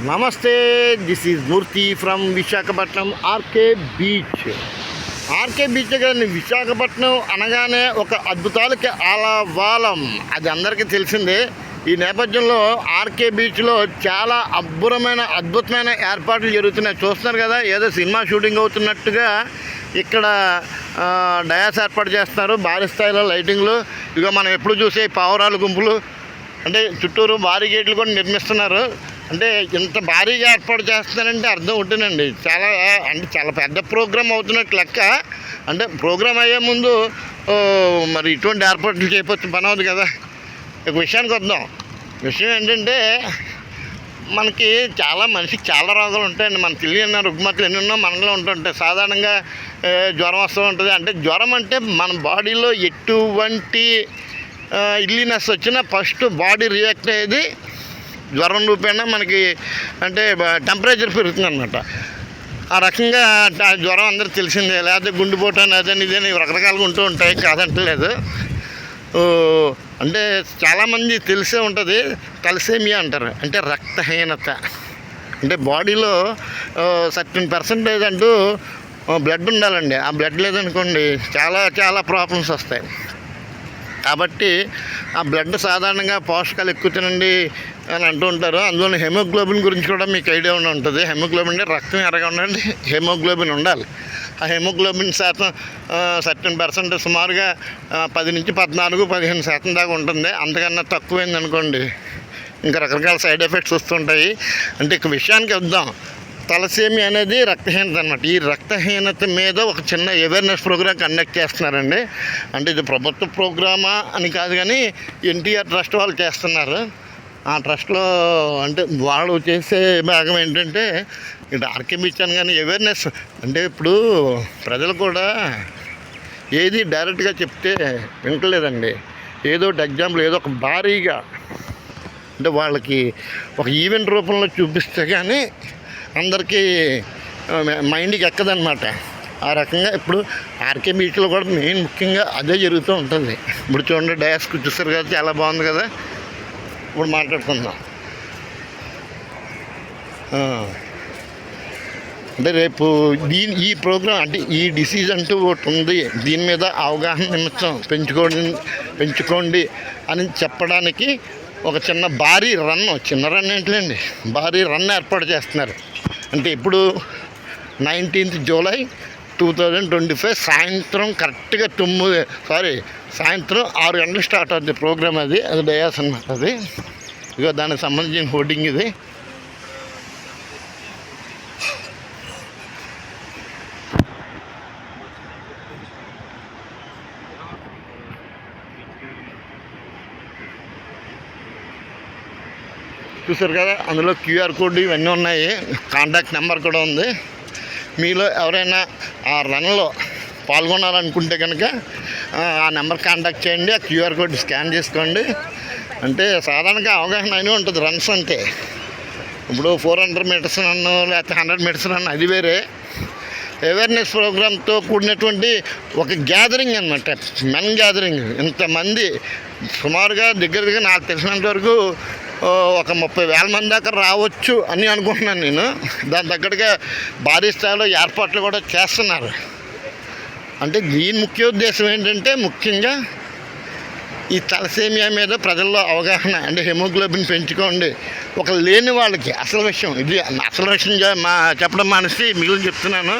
నమస్తే, this is Murthy from Visakhapatnam RK beach. RK beach కానీ విశాఖపట్నం అనగానే ఒక అద్భుతాలకి ఆలవాలం, అది అందరికీ తెలిసిందే. ఈ నేపథ్యంలో ఆర్కే బీచ్లో చాలా అద్భుతమైన ఏర్పాట్లు జరుగుతున్నాయి. చూస్తున్నారు కదా, ఏదో సినిమా షూటింగ్ అవుతున్నట్టుగా ఇక్కడ డయాస్ ఏర్పాటు చేస్తున్నారు. భారీ స్థాయిలో లైటింగ్లు, ఇక మనం ఎప్పుడు చూసే పావురాల గుంపులు, అంటే చుట్టూరు భారీ గేట్లు కూడా నిర్మిస్తున్నారు. అంటే ఇంత భారీగా ఏర్పాటు చేస్తున్నారంటే అర్థం ఉంటుందండి, చాలా పెద్ద ప్రోగ్రాం అవుతున్నట్టు లెక్క. అంటే ప్రోగ్రాం అయ్యే ముందు మరి ఇటువంటి ఏర్పాట్లు చేయకపోతే పని అవుతుంది కదా. ఒక విషయానికి వద్దాం. విషయం ఏంటంటే, మనిషికి చాలా రోగాలు ఉంటాయండి. మనకు తెలియని రుగ్మతలు ఎన్ని ఉన్నా మనలో ఉంటుంటాయి. సాధారణంగా జ్వరం వస్తూ ఉంటుంది. అంటే జ్వరం అంటే మన బాడీలో ఎటువంటి ఇల్లీనెస్ వచ్చినా ఫస్ట్ బాడీ రియాక్ట్ అయ్యేది జ్వరం రూపేణా. మనకి అంటే టెంపరేచర్ పెరుగుతుంది అన్నమాట. ఆ రకంగా జ్వరం అందరికి తెలిసిందే. లేకపోతే గుండెపోటు అని అదని ఇదని రకరకాలుగా ఉంటూ ఉంటాయి, కాదంటలేదు. అంటే చాలామంది తెలిసే ఉంటుంది, తలసేమియా అంటారు. అంటే రక్తహీనత. అంటే బాడీలో సర్టెన్ పర్సంటేజ్ అంటూ బ్లడ్ ఉండాలండి. ఆ బ్లడ్ లేదనుకోండి చాలా ప్రాబ్లమ్స్ వస్తాయి. కాబట్టి ఆ బ్లడ్ సాధారణంగా పోషకాలు ఎక్కువ తినండి అని అంటూ ఉంటారు. అందులో హెమోగ్లోబిన్ గురించి కూడా మీకు ఐడియా ఉంటుంది. హెమోగ్లోబిన్ అంటే రక్తం ఎరగా ఉండండి, హెమోగ్లోబిన్ ఉండాలి. ఆ హెమోగ్లోబిన్ శాతం సర్టెన్ పర్సెంట్ సుమారుగా 10 నుంచి 14-15% దాకా ఉంటుంది. అంతకన్నా తక్కువైంది అనుకోండి ఇంకా రకరకాల సైడ్ ఎఫెక్ట్స్ వస్తుంటాయి. అంటే ఇక విషయానికి వద్దాం. తలసేమి అనేది రక్తహీనత అన్నమాట. ఈ రక్తహీనత మీద ఒక చిన్న అవేర్నెస్ ప్రోగ్రాం కండక్ట్ చేస్తున్నారండి. అంటే ఇది ప్రభుత్వ ప్రోగ్రామా అని కాదు, కానీ ఎన్టీఆర్ ట్రస్ట్ వాళ్ళు చేస్తున్నారు. ఆ ట్రస్ట్లో అంటే వాళ్ళు చేసే భాగం ఏంటంటే, ఇటు ఆర్కే బీచ్ అని కానీ అవేర్నెస్. అంటే ఇప్పుడు ప్రజలు కూడా ఏది డైరెక్ట్గా చెప్తే వింటలేదండి. ఏదో ఒకటి ఎగ్జాంపుల్, ఏదో ఒక భారీగా అంటే వాళ్ళకి ఒక ఈవెంట్ రూపంలో చూపిస్తే కానీ అందరికీ మైండ్కి ఎక్కదనమాట. ఆ రకంగా ఇప్పుడు ఆర్కే బీచ్లో కూడా మెయిన్ ముఖ్యంగా అదే జరుగుతూ ఉంటుంది. ఇప్పుడు చూడండి, డయాస్కి చూస్తారు కదా, చాలా బాగుంది కదా. ఇప్పుడు మాట్లాడుకుందాం. అంటే రేపు ఈ ప్రోగ్రాం అంటే ఈ డిసీజ్ అంటూ ఒకటి ఉంది, దీని మీద అవగాహన నిమిత్తం పెంచుకోండి అని చెప్పడానికి ఒక భారీ చిన్న రన్ ఏంటండి, భారీ రన్ ఏర్పాటు చేస్తున్నారు. అంటే ఇప్పుడు 19th జూలై 2025 సాయంత్రం కరెక్ట్గా సాయంత్రం 6 గంటలకు స్టార్ట్ అవుతుంది ప్రోగ్రామ్. అది డయాస్ అన్నమాట. అది ఇక దానికి సంబంధించిన హోర్డింగ్ ఇది. చూసారు కదా, అందులో క్యూఆర్ కోడ్ ఇవన్నీ ఉన్నాయి, కాంటాక్ట్ నెంబర్ కూడా ఉంది. మీలో ఎవరైనా ఆ రన్లో పాల్గొనాలనుకుంటే కనుక ఆ నెంబర్ కాంటాక్ట్ చేయండి, ఆ క్యూఆర్ కోడ్ స్కాన్ చేసుకోండి. అంటే సాధారణంగా అవగాహన అయినా ఉంటుంది రన్స్ అంటే. ఇప్పుడు 400 మీటర్స్ రన్ను లేకపోతే 100 మీటర్స్ రన్ అది వేరే. అవేర్నెస్ ప్రోగ్రామ్తో కూడినటువంటి ఒక గ్యాదరింగ్ అన్నమాట, మెన్ గ్యాదరింగ్. ఇంతమంది సుమారుగా దగ్గర నాకు తెలిసినంత వరకు ఒక 30,000 మంది దాకా రావచ్చు అని అనుకుంటున్నాను నేను. దాని తగ్గట్టుగా భారీ స్థాయిలో ఏర్పాట్లు కూడా చేస్తున్నారు. అంటే దీని ముఖ్య ఉద్దేశం ఏంటంటే, ముఖ్యంగా ఈ తలసేమియా మీద ప్రజల్లో అవగాహన. అంటే హెమోగ్లోబిన్ పెంచుకోండి. ఒక లేని వాళ్ళకి అసలు విషయం ఇది, అసలు విషయం చెప్పడం మానేసి మిగిలిన చెప్తున్నాను.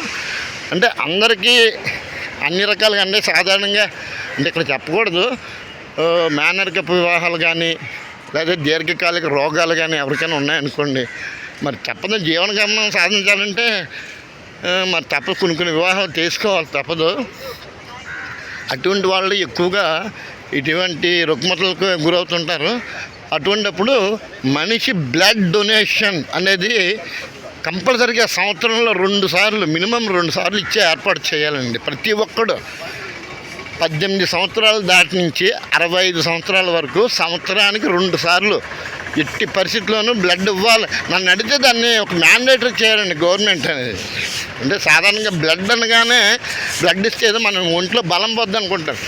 అంటే అందరికీ అన్ని రకాలుగా, అంటే సాధారణంగా అంటే ఇక్కడ చెప్పకూడదు, మేనరికపు వివాహాలు కానీ లేదా దీర్ఘకాలిక రోగాలు కానీ ఎవరికైనా ఉన్నాయనుకోండి, మరి తప్పదు. జీవన గమనం సాధించాలంటే మరి తప్పదు, కొన్ని వివాహాలు చేసుకోవాలి, తప్పదు. అటువంటి వాళ్ళు ఎక్కువగా ఇటువంటి రుగ్మతలకు గురవుతుంటారు. అటువంటిప్పుడు మనిషి బ్లడ్ డొనేషన్ అనేది కంపల్సరీగా సంవత్సరంలో 2 సార్లు, మినిమం 2 సార్లు ఇచ్చే ఏర్పాటు చేయాలండి. ప్రతి ఒక్కడు 18 సంవత్సరాలు దాటి నుంచి 65 సంవత్సరాల వరకు సంవత్సరానికి 2 సార్లు ఎట్టి పరిస్థితుల్లోనూ బ్లడ్ ఇవ్వాలి. నన్ను అడిగితే దాన్ని ఒక మ్యాండేటరీ చేయాలండి గవర్నమెంట్ అనేది. అంటే సాధారణంగా బ్లడ్ అనగానే బ్లడ్ ఇస్తే ఏదో మనం ఒంట్లో బలం పోద్ది అనుకుంటారు.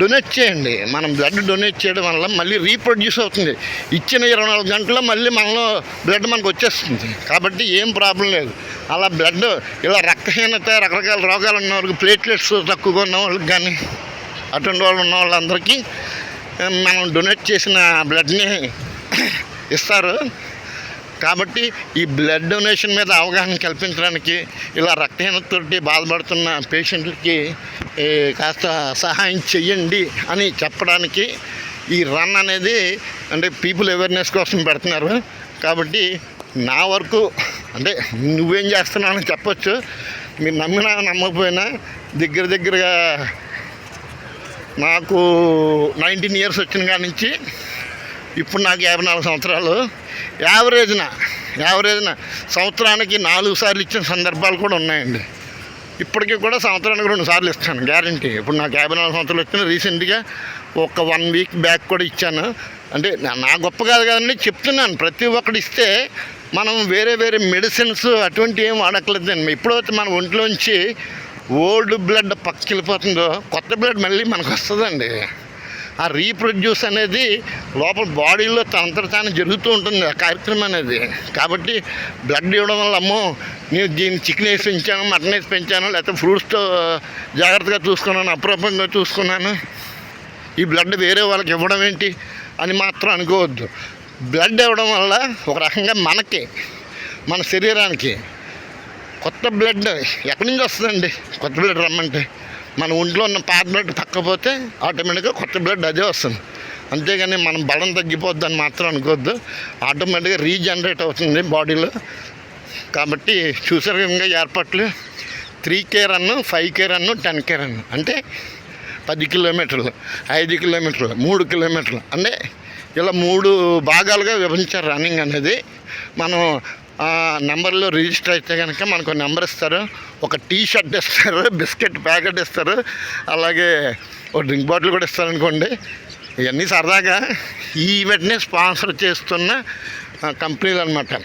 డొనేట్ చేయండి. మనం బ్లడ్ డొనేట్ చేయడం వల్ల మళ్ళీ రీప్రొడ్యూస్ అవుతుంది. ఇచ్చిన 24 గంటల్లో మళ్ళీ మనలో బ్లడ్ మనకు వచ్చేస్తుంది. కాబట్టి ఏం ప్రాబ్లం లేదు. అలా బ్లడ్ ఇలా రక్తహీనత రకరకాల రోగాలు ఉన్న వాళ్ళకి, ప్లేట్లెట్స్ తక్కువగా ఉన్న వాళ్ళకి కానీ, అటువంటి వాళ్ళు ఉన్న వాళ్ళందరికీ మనం డొనేట్ చేసిన బ్లడ్ని ఇస్తారు. కాబట్టి ఈ బ్లడ్ డొనేషన్ మీద అవగాహన కల్పించడానికి, ఇలా రక్తహీనతతోటి బాధపడుతున్న పేషెంట్లకి కాస్త సహాయం చెయ్యండి అని చెప్పడానికి ఈ రన్ అనేది అంటే పీపుల్ అవేర్నెస్ కోసం పెడుతున్నారు. కాబట్టి నా వరకు అంటే నువ్వేం చేస్తున్నావు అని చెప్పొచ్చు. మీరు నమ్మినా నమ్మకపోయినా దగ్గరగా నాకు 19 ఇయర్స్ వచ్చిన కాడి నుంచి ఇప్పుడు నాకు 54 సంవత్సరాలు. యావరేజ్న సంవత్సరానికి 4 సార్లు ఇచ్చిన సందర్భాలు కూడా ఉన్నాయండి. ఇప్పటికీ కూడా సంవత్సరానికి 2 సార్లు ఇస్తాను గ్యారంటీ. ఇప్పుడు నాకు 54 సంవత్సరాలు వచ్చిన రీసెంట్గా ఒక 1 వీక్ బ్యాక్ కూడా ఇచ్చాను. అంటే నా గొప్ప కాదు కదండి, చెప్తున్నాను. ప్రతి ఒక్కటి ఇస్తే మనం వేరే మెడిసిన్స్ అటువంటి ఏం వాడక్కర్లేదండి. ఎప్పుడైతే మన ఒంట్లోంచి ఓల్డ్ బ్లడ్ పక్కకి వెళ్ళిపోతుందో కొత్త బ్లడ్ మళ్ళీ మనకు వస్తుందండి. ఆ రీప్రొడ్యూస్ అనేది లోపల బాడీలో తాను జరుగుతూ ఉంటుంది ఆ కార్యక్రమం అనేది. కాబట్టి బ్లడ్ ఇవ్వడం వల్ల అమ్మో నేను దీన్ని చికెన్ వేసి పెంచాను, మటన్ వేసి పెంచాను, లేకపోతే ఫ్రూట్స్తో జాగ్రత్తగా చూసుకున్నాను, అప్రూపంగా చూసుకున్నాను, ఈ బ్లడ్ వేరే వాళ్ళకి ఇవ్వడం ఏంటి అని మాత్రం అనుకోవద్దు. బ్లడ్ ఇవ్వడం వల్ల ఒక రకంగా మనకి, మన శరీరానికి కొత్త బ్లడ్ ఎక్కడి నుంచి వస్తుందండి? కొత్త బ్లడ్ రమ్మంటే మన ఒంట్లో ఉన్న పాత బ్లడ్ తక్కపోతే ఆటోమేటిక్గా కొత్త బ్లడ్ అదే వస్తుంది. అంతేగాని మనం బలం తగ్గిపోద్దని మాత్రం అనుకోవద్దు. ఆటోమేటిక్గా రీజనరేట్ అవుతుంది బాడీలో. కాబట్టి చూసారు ఇంకా ఏర్పాట్లు 3K run, 5K run, 10K run అంటే 10 కిలోమీటర్లు, 5 కిలోమీటర్లు, 3 కిలోమీటర్లు అంటే ఇలా 3 భాగాలుగా విభజించారు రన్నింగ్ అనేది. మనం నెంబర్లో రిజిస్టర్ అయితే కనుక మనకు నెంబర్ ఇస్తారు, ఒక టీ షర్ట్ ఇస్తారు, బిస్కెట్ ప్యాకెట్ ఇస్తారు, అలాగే ఒక డ్రింక్ బాటిల్ కూడా ఇస్తారు అనుకోండి. ఇవన్నీ సరదాగా ఈ ఈవెంట్ని స్పాన్సర్ చేస్తున్న కంపెనీలు అనమాట.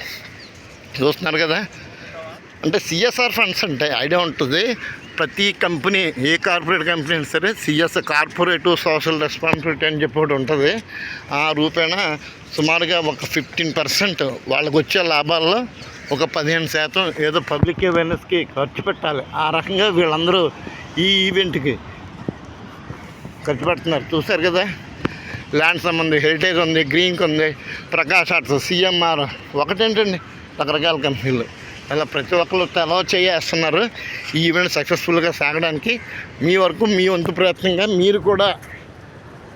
చూస్తున్నారు కదా, అంటే సిఎస్ఆర్ ఫండ్స్ అంటే ఐడియా ఉంటుంది. ప్రతి కంపెనీ, ఏ కార్పొరేట్ కంపెనీ అయినా సరే కార్పొరేటివ్ సోషల్ రెస్పాన్సిబిలిటీ అని చెప్పి ఒకటి ఉంటుంది. ఆ రూపేణ సుమారుగా ఒక 15% వాళ్ళకు వచ్చే లాభాల్లో ఒక 15% ఏదో పబ్లిక్ అవేర్నెస్కి ఖర్చు పెట్టాలి. ఆ రకంగా వీళ్ళందరూ ఈ ఈవెంట్కి ఖర్చు పెడుతున్నారు. చూశారు కదా, ల్యాండ్ సంబంధి, హెరిటేజ్ ఉంది, గ్రీన్కి ఉంది, ప్రకాష్ ఆర్ట్స్, సిఎంఆర్, ఒకటేంటండి రకరకాల కంపెనీలు. అలా ప్రతి ఒక్కరు తలో చేస్తున్నారు ఈ ఈవెంట్ సక్సెస్ఫుల్గా సాగడానికి. మీ వరకు మీ వంతు ప్రయత్నంగా మీరు కూడా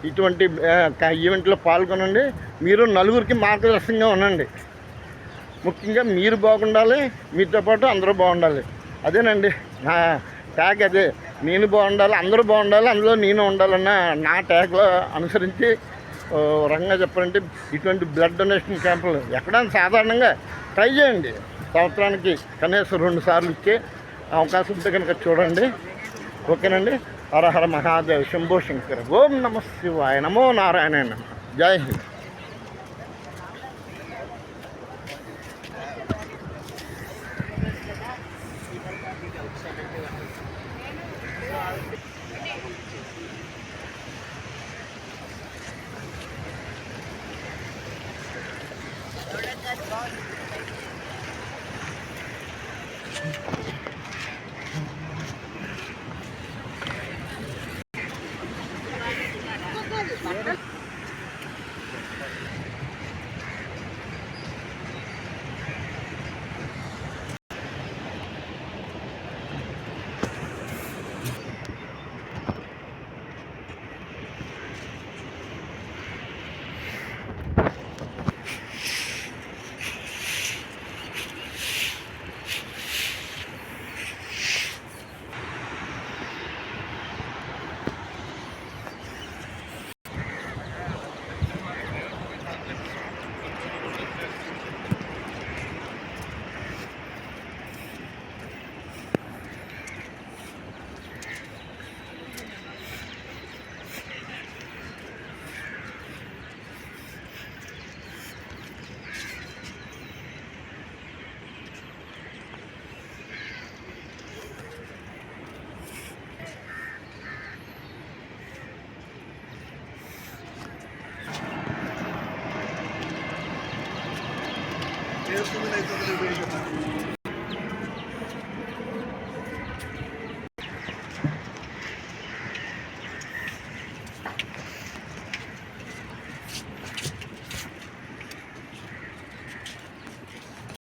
ఇటువంటి ఈవెంట్లో పాల్గొనండి. మీరు నలుగురికి మార్గదర్శకంగా ఉండండి. ముఖ్యంగా మీరు బాగుండాలి, మీతో పాటు అందరూ బాగుండాలి. అదేనండి నా ట్యాగ్, అదే నేను బాగుండాలి, అందరూ బాగుండాలి, అందులో నేను ఉండాలన్న నా ట్యాగ్లో అనుసరించి రంగంగా చెప్పాలంటే ఇటువంటి బ్లడ్ డొనేషన్ క్యాంపులు ఎక్కడైనా సాధారణంగా ట్రై చేయండి. సంవత్సరానికి కనీసం 2 సార్లు ఇచ్చే అవకాశం ఉంటే కనుక చూడండి. ఓకేనండి. హర హర మహాదేవ్, శంభో శంకర, ఓం నమ శివాయ, నమో నారాయణ, జై హింద్. వేస్తుంది